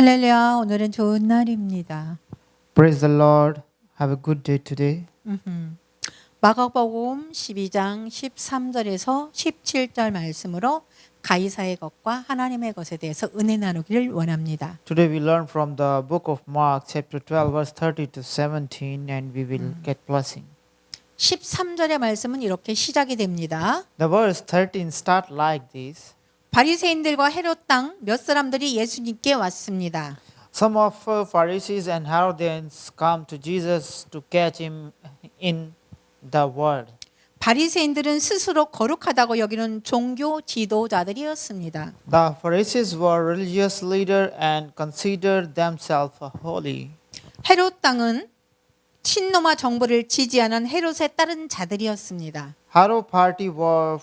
할렐루야, 오늘은 좋은 날입니다. Praise the Lord. Have a good day today. 마가복음 12장 13절에서 17절 말씀으로 가이사의 것과 하나님의 것에 대해서 은혜 나누기를 원합니다. Today we learn from the book of Mark chapter 12 verse 30 to 17 and we will get blessing. 13절의 말씀은 이렇게 시작이 됩니다. The verse 13 start like this. 바리새인들과 헤롯 땅 몇 사람들이 예수님께 왔습니다. Some of Pharisees and Herodians come to Jesus to catch him in the word. 바리새인들은 스스로 거룩하다고 여기는 종교 지도자들이었습니다. The Pharisees were religious leaders and considered themselves holy. 헤롯 땅은 친로마 정부를 지지하는 헤롯에 따른 자들이었습니다. Herod party were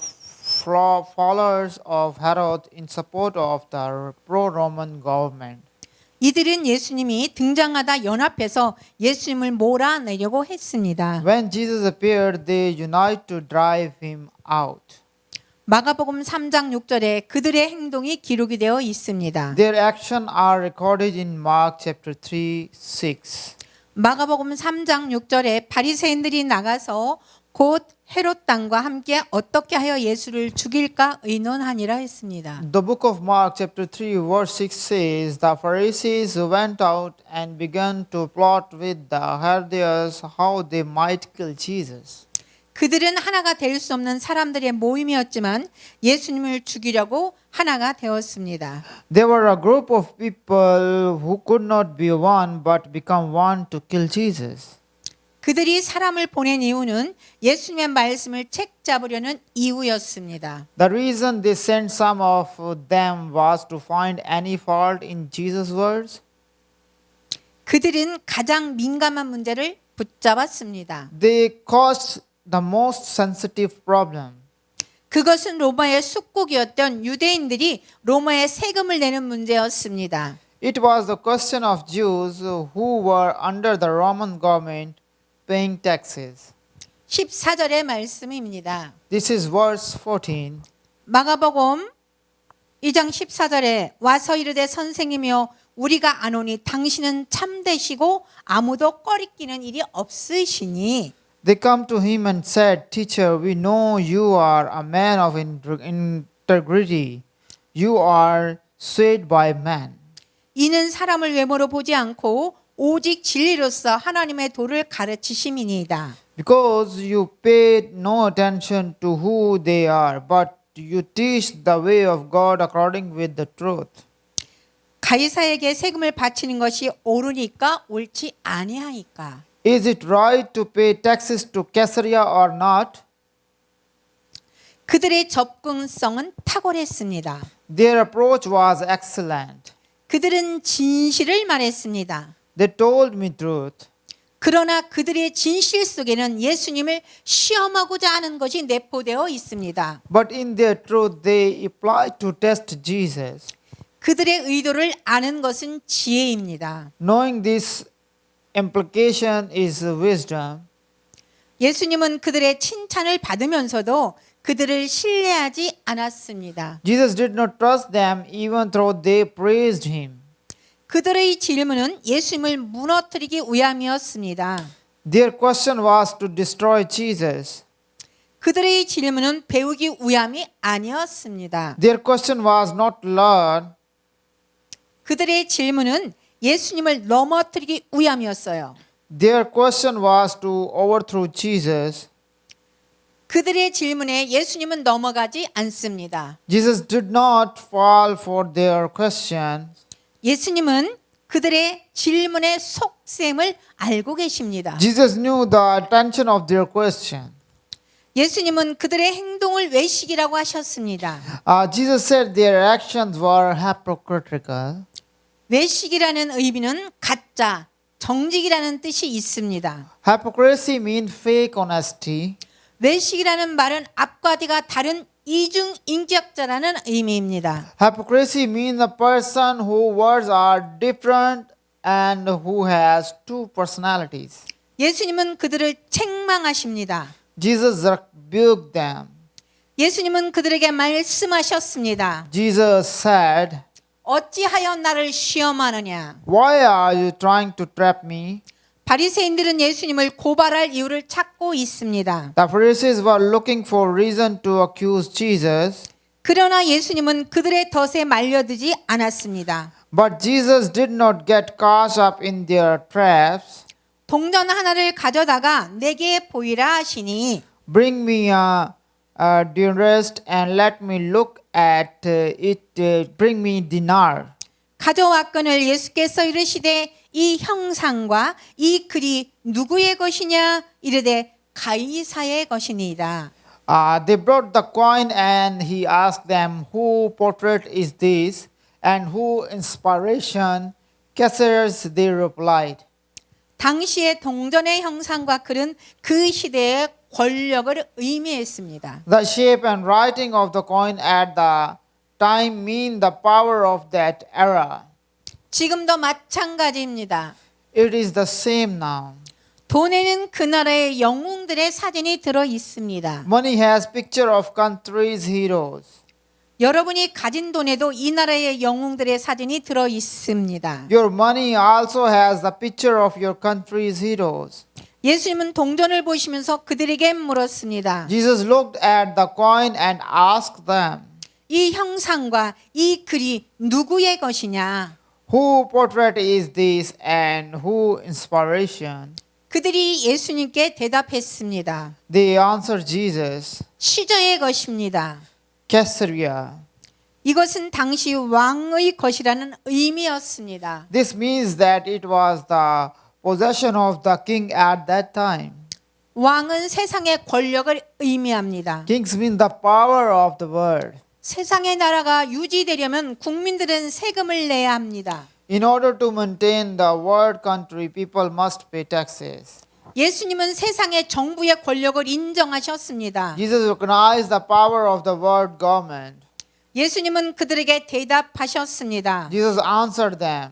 followers of Herod in support of the pro-Roman government. 이들은 예수님이 등장하다 연합해서 예수님을 몰아내려고 했습니다. When Jesus appeared, they united to drive him out. 마가복음 3장 6절에 그들의 행동이 기록이 되어 있습니다. Their actions are recorded in Mark chapter 3, 6. 마가복음 3장 6절에 바리새인들이 나가서 곧 헤롯 땅과 함께 어떻게 하여 예수를 죽일까 의논하니라 했습니다. The book of Mark chapter 3 verse 6 says, The Pharisees went out and began to plot with the Herodians how they might kill Jesus. 그들은 하나가 될 수 없는 사람들의 모임이었지만 예수님을 죽이려고 하나가 되었습니다. They were a group of people who could not be one but become one to kill Jesus. 그들이 사람을 보낸 이유는 예수님의 말씀을 책잡으려는 이유였습니다. The reason they sent some of them was to find any fault in Jesus' words. 그들은 가장 민감한 문제를 붙잡았습니다. They caused the most sensitive problem. 그것은 로마의 숙국이었던 유대인들이 로마에 세금을 내는 문제였습니다. It was the question of Jews who were under the Roman government paying taxes. 14절의 말씀입니다. This is verse 14. 마가복음 2장 14절에 와서 이르되 선생님이여 우리가 아노니 당신은 참되시고 아무도 꺼리끼는 일이 없으시니 They come to him and said, Teacher, we know you are a man of integrity. You are swayed by man. 이는 사람을 외모로 보지 않고 오직 진리로서 하나님의 도를 가르치심이니이다. Because you paid no attention to who they are, but you teach the way of God according with the truth. 가이사에게 세금을 바치는 것이 옳으니까 옳지 아니하니까. Is it right to pay taxes to Caesarea or not? 그들의 접근성은 탁월했습니다. Their approach was excellent. 그들은 진실을 말했습니다. They told me truth. 그러나 그들의 진실 속에는 예수님을 시험하고자 하는 것이 내포되어 있습니다. But in their truth, they applied to test Jesus. 그들의 의도를 아는 것은 지혜입니다. Knowing this implication is wisdom. 예수님은 그들의 칭찬을 받으면서도 그들을 신뢰하지 않았습니다. Jesus did not trust them even though they praised him. 그들의 질문은 예수님을 무너뜨리기 위함이었습니다. Their question was to destroy Jesus. 그들의 질문은 배우기 위함이 아니었습니다. Their question was not learn. 그들의 질문은 예수님을 넘어뜨리기 위함이었어요. Their question was to overthrow Jesus. 그들의 질문에 예수님은 넘어가지 않습니다. Jesus did not fall for their questions. 예수님은 그들의 질문의 속셈을 알고 계십니다. Jesus knew the attention of their question. 예수님은 그들의 행동을 외식이라고 하셨습니다. Jesus said their actions were hypocritical. 외식이라는 의미는 가짜, 정직이라는 뜻이 있습니다. Hypocrisy means fake honesty. 외식이라는 말은 앞과 뒤가 다른 이중 인격자라는 의미입니다. Hypocrisy means a person whose words are different and who has two personalities. 예수님은 그들을 책망하십니다. Jesus rebuked them. 예수님은 그들에게 말씀하셨습니다. Jesus said, 어찌하여 나를 시험하느냐? Why are you trying to trap me? 바리새인들은 예수님을 고발할 이유를 찾고 있습니다. The Pharisees were looking for reason to accuse Jesus, 그러나 예수님은 그들의 덫에 말려들지 않았습니다. but Jesus did not get caught up in their traps. 동전 하나를 가져다가 내게 보이라 하시니 Bring me a denarius and let me look at it. Bring me dinar. 가져왔거늘 예수께서 이르시되 이 형상과 이 글이 누구의 것이냐 이르되 가이사의 것이니이다. They brought the coin and he asked them, who portrait is this and who inspiration? Caesar's, they replied. 당시의 동전의 형상과 글은 그 시대의 권력을 의미했습니다. The shape and writing of the coin at the time mean the power of that era. 지금도 마찬가지입니다. It is the same now. 돈에는 그 나라의 영웅들의 사진이 들어 있습니다. Money has picture of country's heroes. 여러분이 가진 돈에도 이 나라의 영웅들의 사진이 들어 있습니다. Your money also has the picture of your country's heroes. 예수님은 동전을 보시면서 그들에게 물었습니다. Jesus looked at the coin and asked them, 이 형상과 이 글이 누구의 것이냐? who portrait is this and who inspiration? 그들이 예수님께 대답했습니다. They answered Jesus, 시저의 것입니다. Caesarea. 이것은 당시 왕의 것이라는 의미였습니다. This means that it was the possession of the king at that time. 왕은 세상의 권력을 의미합니다. Kings mean the power of the world. 세상의 나라가 유지되려면 국민들은 세금을 내야 합니다. In order to maintain the world country, people must pay taxes. 예수님은 세상의 정부의 권력을 인정하셨습니다. Jesus recognized the power of the world government. 예수님은 그들에게 대답하셨습니다. Jesus answered them,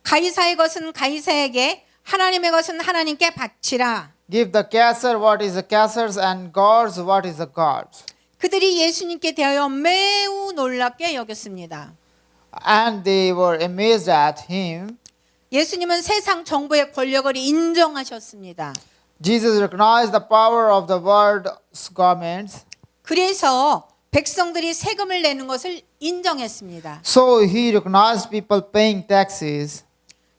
가이사의 것은 가이사에게, 하나님의 것은 하나님께 바치라. give the Caesar what is the Caesar's and God's what is the God's. 그들이 예수님께 대하여 매우 놀랍게 여겼습니다. And they were amazed at him. 예수님은 세상 정부의 권력을 인정하셨습니다. Jesus recognized the power of the world's governments. 그래서 백성들이 세금을 내는 것을 인정했습니다. So he recognized people paying taxes.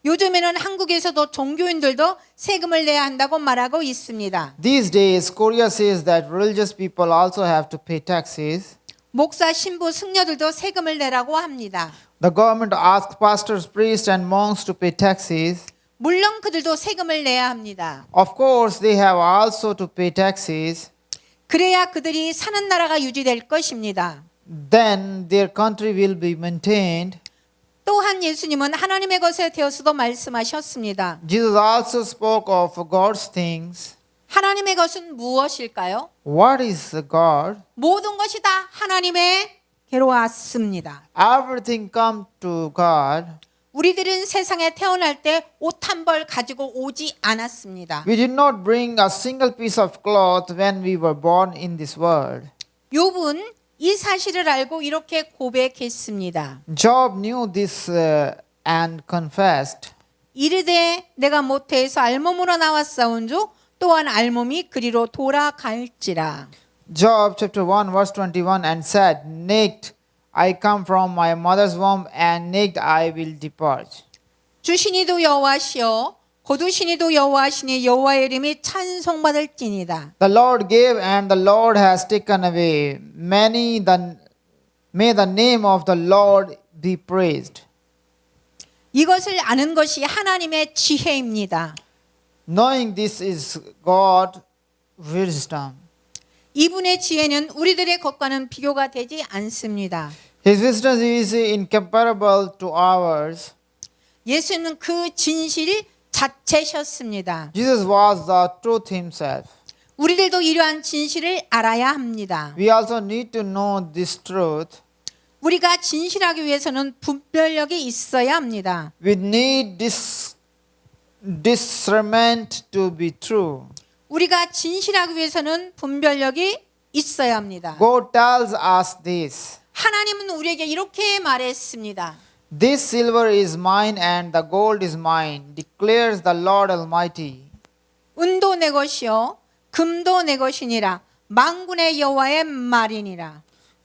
요즘에는 한국에서도 종교인들도 세금을 내야 한다고 말하고 있습니다. These days, Korea says that religious people also have to pay taxes. 목사, 신부, 승려들도 세금을 내라고 합니다. The government asks pastors, priests, and monks to pay taxes. 물론 그들도 세금을 내야 합니다. Of course, they have also to pay taxes. 그래야 그들이 사는 나라가 유지될 것입니다. Then their country will be maintained. 또한 예수님은 하나님의 것에 대해서도 말씀하셨습니다. Jesus also spoke of God's things. 하나님의 것은 무엇일까요? What is God? 모든 것이 다 하나님의게로 왔습니다. Everything come to God. 우리들은 세상에 태어날 때 옷 한 벌 가지고 오지 않았습니다. We did not bring a single piece of cloth when we were born in this world. 욥은 이 사실을 알고 이렇게 고백했습니다. Job knew this and confessed. 이르되 내가 모태에서 알몸으로 나왔사온즉 또한 알몸이 그리로 돌아갈지라. Job chapter 1 verse 21 and said, naked I come from my mother's womb and naked I will depart. 주신이도 여호와시요 거두신이도 여호와시니 여호와의 이름이 찬송받을지니다. The Lord gave and the Lord has taken away. May the name of the Lord be praised. 이것을 아는 것이 하나님의 지혜입니다. Knowing this is God's wisdom. 이분의 지혜는 우리들의 것과는 비교가 되지 않습니다. His wisdom is incomparable to ours. 예수는 그 진실 자체셨습니다. Jesus was the truth himself. 우리들도 이러한 진실을 알아야 합니다. We also need to know this truth. 우리가 진실하기 위해서는 분별력이 있어야 합니다. We need discernment to be true. 우리가 진실하기 위해서는 분별력이 있어야 합니다. God tells us this. 하나님은 우리에게 이렇게 말했습니다. This silver is mine and the gold is mine, declares the Lord Almighty. 은도 내 것이요 금도 내 것이니라 만군의 여호와의 말이니라.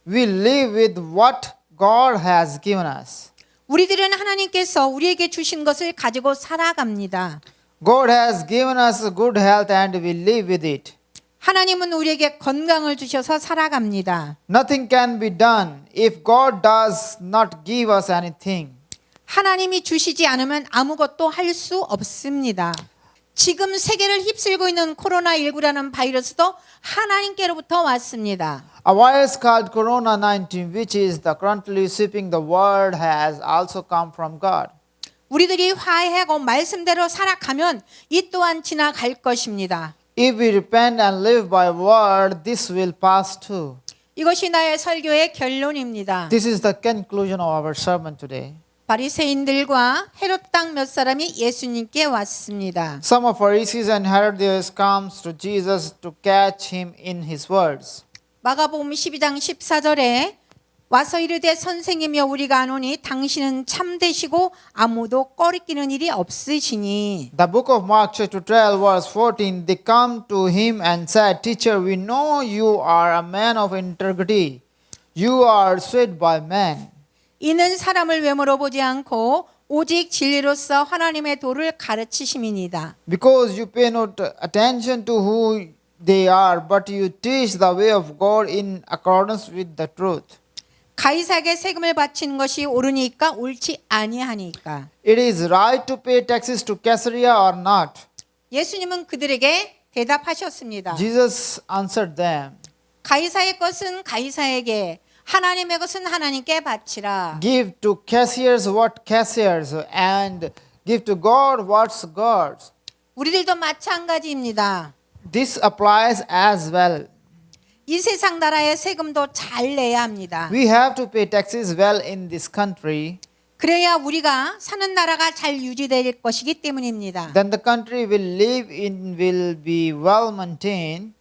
We live with what God has given us. 우리들은 하나님께서 우리에게 주신 것을 가지고 살아갑니다. God has given us good health and we live with it. 하나님은 우리에게 건강을 주셔서 살아갑니다. Nothing can be done if God does not give us anything. 하나님이 주시지 않으면 아무것도 할 수 없습니다. 지금 세계를 휩쓸고 있는 코로나19라는 바이러스도 하나님께로부터 왔습니다. A virus called Corona-19, which is currently sweeping the world, has also come from God. 우리들이 화해하고 말씀대로 살아가면 이 또한 지나갈 것입니다. If we repent and live by word, this will pass too. 이것이 나의 설교의 결론입니다. This is the conclusion of our sermon today. 바리새인들과 헤롯 당 몇 사람이 예수님께 왔습니다. Some of Pharisees and Herodians comes to Jesus to catch him in his words. 마가복음 12장 14절에 와서 이르되 선생님이여 우리가 아노니 당신은 참되시고 아무도 꺼리끼는 일이 없으시니. The book of Mark chapter 12 verse 14, they come to him and said, Teacher, we know you are a man of integrity. You are swayed by men. 이는 사람을 외모로 보지 않고 오직 진리로서 하나님의 도를 가르치심이니이다. Because you pay no attention to who they are, but you teach the way of God in accordance with the truth. 가이사에게 세금을 바치는 것이 옳으니까 옳지 아니하니까. It is right to pay taxes to Caesarea or not? 예수님은 그들에게 대답하셨습니다. Jesus answered them, 가이사의 것은 가이사에게 하나님의 것은 하나님께 바치라. Give to Caesar's what Caesar's and give to God what's God's. 우리들도 마찬가지입니다. This applies as well. 이 세상 나라의 세금도 잘 내야 합니다. We have to pay taxes well in this country. 그래야 우리가 사는 나라가 잘 유지될 것이기 때문입니다. Then the country will live in will be well maintained.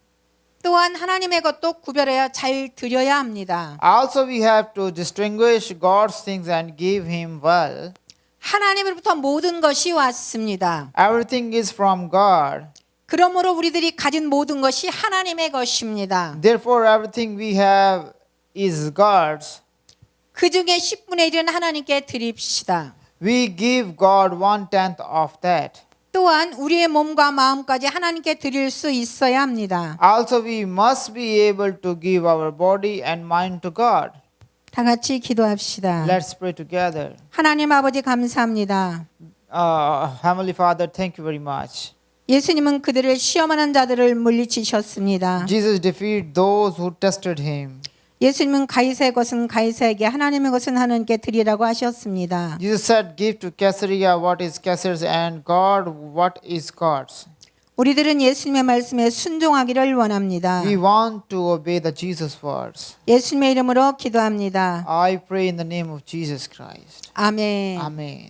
또한 하나님의 것도 구별해야 잘 드려야 합니다. Also we have to distinguish God's things and give him well. 하나님으로부터 모든 것이 왔습니다. Everything is from God. 그러므로 우리들이 가진 모든 것이 하나님의 것입니다. Therefore everything we have is God's. 그 중에 10분의 1은 하나님께 드립시다. We give God 1/10 of that. 또한 우리의 몸과 마음까지 하나님께 드릴 수 있어야 합니다. Also we must be able to give our body and mind to God. 다 같이 기도합시다. Let's pray together. 하나님 아버지 감사합니다. Heavenly Father, thank you very much. 예수님은 그들을 시험하는 자들을 물리치셨습니다. Jesus defeated those who tested him. 예수님은 가이사의 것은 가이사에게 하나님의 것은 하나님께 드리라고 하셨습니다. Jesus said, Give to Caesarea what is Caesar's and God what is God's. 우리들은 예수님의 말씀에 순종하기를 원합니다. We want to obey the Jesus words. 예수님의 이름으로 기도합니다. I pray in the name of Jesus Christ. 아멘. Amen.